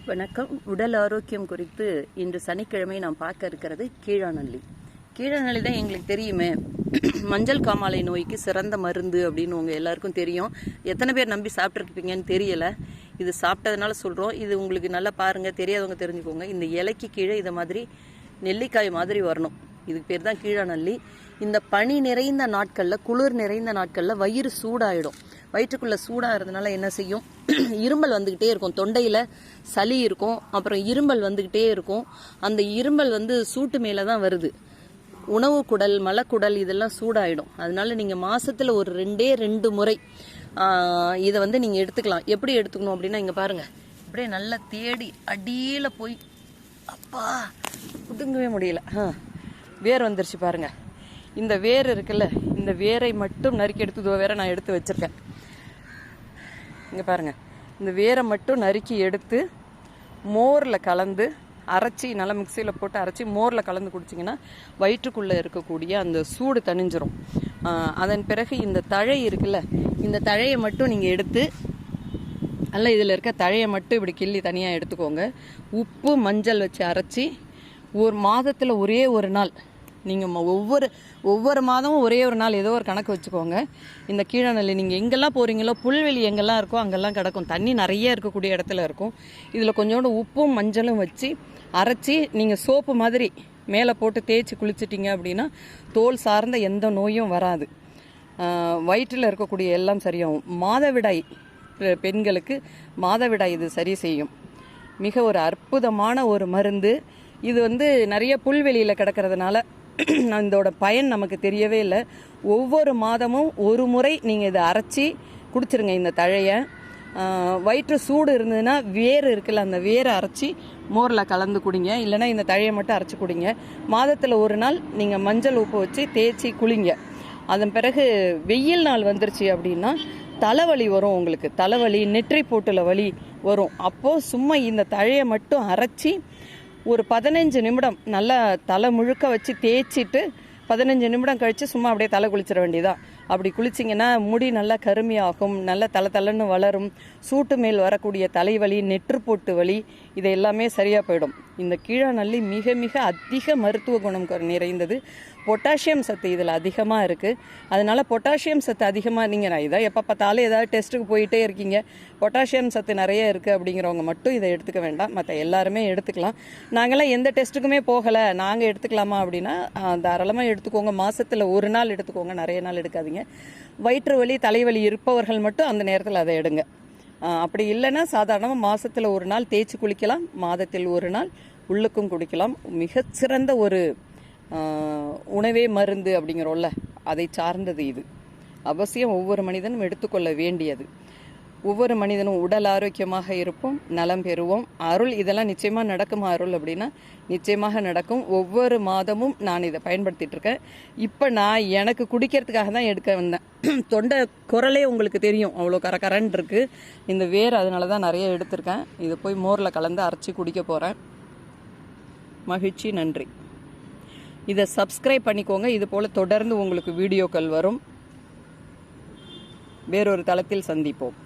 வணக்கம். உடல் ஆரோக்கியம் குறித்து இன்று சனிக்கிழமை நாம் பார்க்க இருக்கிறது கீழாநெல்லி. கீழாநெல்லி தான் எங்களுக்கு தெரியுமே, மஞ்சள் காமாலை நோய்க்கு சிறந்த மருந்து அப்படின்னு உங்கள் எல்லாருக்கும் தெரியும். எத்தனை பேர் நம்பி சாப்பிட்ருப்பீங்கன்னு தெரியலை. இது சாப்பிட்டதுனால சொல்கிறோம். இது உங்களுக்கு நல்லா பாருங்கள், தெரியாதவங்க தெரிஞ்சுக்கோங்க. இந்த இலைக்கு கீழே இதை மாதிரி நெல்லிக்காய் மாதிரி வரணும். இதுக்கு பேர் தான் கீழாநெல்லி. இந்த பனி நிறைந்த நாட்களில், குளிர் நிறைந்த நாட்களில் வயிறு சூடாயிடும். வயிற்றுக்குள்ளே சூடாகிறதுனால என்ன செய்யும், இருமல் வந்துக்கிட்டே இருக்கும். தொண்டையில் சளி இருக்கும், அப்புறம் இருமல் வந்துக்கிட்டே இருக்கும். அந்த இருமல் சூட்டு மேலே தான் வருது. உணவு குடல், மலக்குடல் இதெல்லாம் சூடாயிடும். அதனால நீங்கள் மாதத்தில் ஒரு 2 முறை இதை நீங்கள் எடுத்துக்கலாம். எப்படி எடுத்துக்கணும் அப்படின்னா, இங்கே பாருங்கள், இப்படியே நல்லா தேடி அடியில் போய், அப்பா புடுங்கவே முடியல, வேர் வந்துருச்சு பாருங்க. இந்த வேர் இருக்குல்ல, இந்த வேரை மட்டும் நறுக்கி எடுத்து வேற நான் எடுத்து வச்சிருக்கேன். இங்கே பாருங்க, இந்த வேரை மட்டும் நறுக்கி எடுத்து மோரில் கலந்து அரைச்சி, நல்லா மிக்சியில் போட்டு அரைச்சி மோரில் கலந்து குடிச்சிங்கன்னா வயிற்றுக்குள்ளே இருக்கக்கூடிய அந்த சூடு தணிஞ்சிரும். அதன் பிறகு இந்த தழை இருக்குல்ல, இந்த தழையை மட்டும் நீங்கள் எடுத்து, நல்லா இதில் இருக்க தழையை மட்டும் இப்படி கிள்ளி தனியாக எடுத்துக்கோங்க. உப்பு மஞ்சள் வச்சு அரைச்சி ஒரு மாதத்தில் ஒரே ஒரு நாள், நீங்கள் ஒவ்வொரு மாதமும் ஒரே ஒரு நாள் ஏதோ ஒரு கணக்கு வச்சுக்கோங்க. இந்த கீழாநெல்லி நீங்கள் எங்கெல்லாம் போகிறீங்களோ, புல்வெளி எங்கெல்லாம் இருக்கோ அங்கெல்லாம் கிடக்கும். தண்ணி நிறைய இருக்கக்கூடிய இடத்துல இருக்கும். இதில் கொஞ்சோண்டு உப்பும் மஞ்சளும் வச்சு அரைச்சி நீங்கள் சோப்பு மாதிரி மேலே போட்டு தேய்ச்சி குளிச்சிட்டிங்க அப்படின்னா தோல் சார்ந்த எந்த நோயும் வராது. வயிற்றில் இருக்கக்கூடிய எல்லாம் சரியாகும். மாதவிடாய் பெண்களுக்கு மாதவிடாய் இது சரி செய்யும். மிக ஒரு அற்புதமான ஒரு மருந்து இது. நிறைய புல்வெளியில் கிடக்கிறதுனால இதோட பயன் நமக்கு தெரியவே இல்லை. ஒவ்வொரு மாதமும் ஒரு முறை நீங்கள் இதை அரைச்சி குடிச்சிருங்க. இந்த தழையை வயிற்று சூடு இருந்ததுன்னா வேர் இருக்குல்ல, அந்த வேரை அரைச்சி மோரில் கலந்து குடிங்க. இல்லைன்னா இந்த தழையை மட்டும் அரைச்சி குடிங்க. மாதத்தில் ஒரு நாள் நீங்கள் மஞ்சள் உப்பு வச்சு தேய்ச்சி குளிங்க. அதன் பிறகு வெயில் நாள் வந்துருச்சு அப்படின்னா தலைவலி வரும். உங்களுக்கு தலைவலி, நெற்றி போட்டுல வலி வரும். அப்போது சும்மா இந்த தழையை மட்டும் அரைச்சி ஒரு 15 நிமிடம் நல்லா தலை முழுக்க வச்சு தேய்ச்சிட்டு 15 நிமிடம் கழித்து சும்மா அப்படியே தலை குளிச்சிட வேண்டியதான். அப்படி குளிச்சிங்கன்னா முடி நல்லா கருமையாகும், நல்லா தலை வளரும். சூட்டு மேல் வரக்கூடிய தலைவலி, நெற்றுப்போட்டு வலி இது எல்லாமே சரியாக போயிடும். இந்த கீழாநெல்லி மிக மிக அதிக மருத்துவ குணம் நிறைந்தது. பொட்டாசியம் சத்து இதில் அதிகமாக இருக்குது. அதனால் பொட்டாசியம் சத்து அதிகமாக, நீங்கள் இதை எப்போ பார்த்தாலும் ஏதாவது டெஸ்ட்டுக்கு போயிட்டே இருக்கீங்க, பொட்டாசியம் சத்து நிறைய இருக்குது அப்படிங்கிறவங்க மட்டும் இதை எடுத்துக்க வேண்டாம். மற்ற எல்லாருமே எடுத்துக்கலாம். நாங்களாம் எந்த டெஸ்ட்டுக்குமே போகலை, நாங்கள் எடுத்துக்கலாமா அப்படின்னா தாராளமாக எடுத்துக்கோங்க. மாதத்தில் ஒரு நாள் எடுத்துக்கோங்க, நிறைய நாள் எடுக்காதீங்க. வயிற்று வலி, தலைவலி இருப்பவர்கள் மட்டும் அந்த நேரத்தில் அதை எடுங்க. அப்படி இல்லைன்னா சாதாரணமாக மாதத்தில் ஒரு நாள் தேய்ச்சி குளிக்கலாம், மாதத்தில் ஒரு நாள் உள்ளுக்கும் குடிக்கலாம். மிகச்சிறந்த ஒரு உணவே மருந்து அப்படிங்கிறோம்ல, அதை சார்ந்தது இது. அவசியம் ஒவ்வொரு மனிதனும் எடுத்துக்கொள்ள வேண்டியது. ஒவ்வொரு மனிதனும் உடல் ஆரோக்கியமாக இருப்போம், நலம் பெறுவோம். அருள் இதெல்லாம் நிச்சயமாக நடக்குமா அருள் அப்படின்னா நிச்சயமாக நடக்கும். ஒவ்வொரு மாதமும் நான் இதை பயன்படுத்திட்டு இருக்கேன். இப்போ நான் எனக்கு குடிக்கிறதுக்காக தான் எடுக்க வந்தேன். தொண்டை குரலே உங்களுக்கு தெரியும், அவ்வளோ கரகரன் இருக்கு இந்த வேர். அதனால தான் நிறைய எடுத்திருக்கேன். இதை போய் மோரில் கலந்து அரைச்சி குடிக்க போகிறேன். மகிழ்ச்சி, நன்றி. இதை சப்ஸ்கிரைப் பண்ணிக்கோங்க. இது போல் தொடர்ந்து உங்களுக்கு வீடியோக்கள் வரும். வேறொரு தளத்தில் சந்திப்போம்.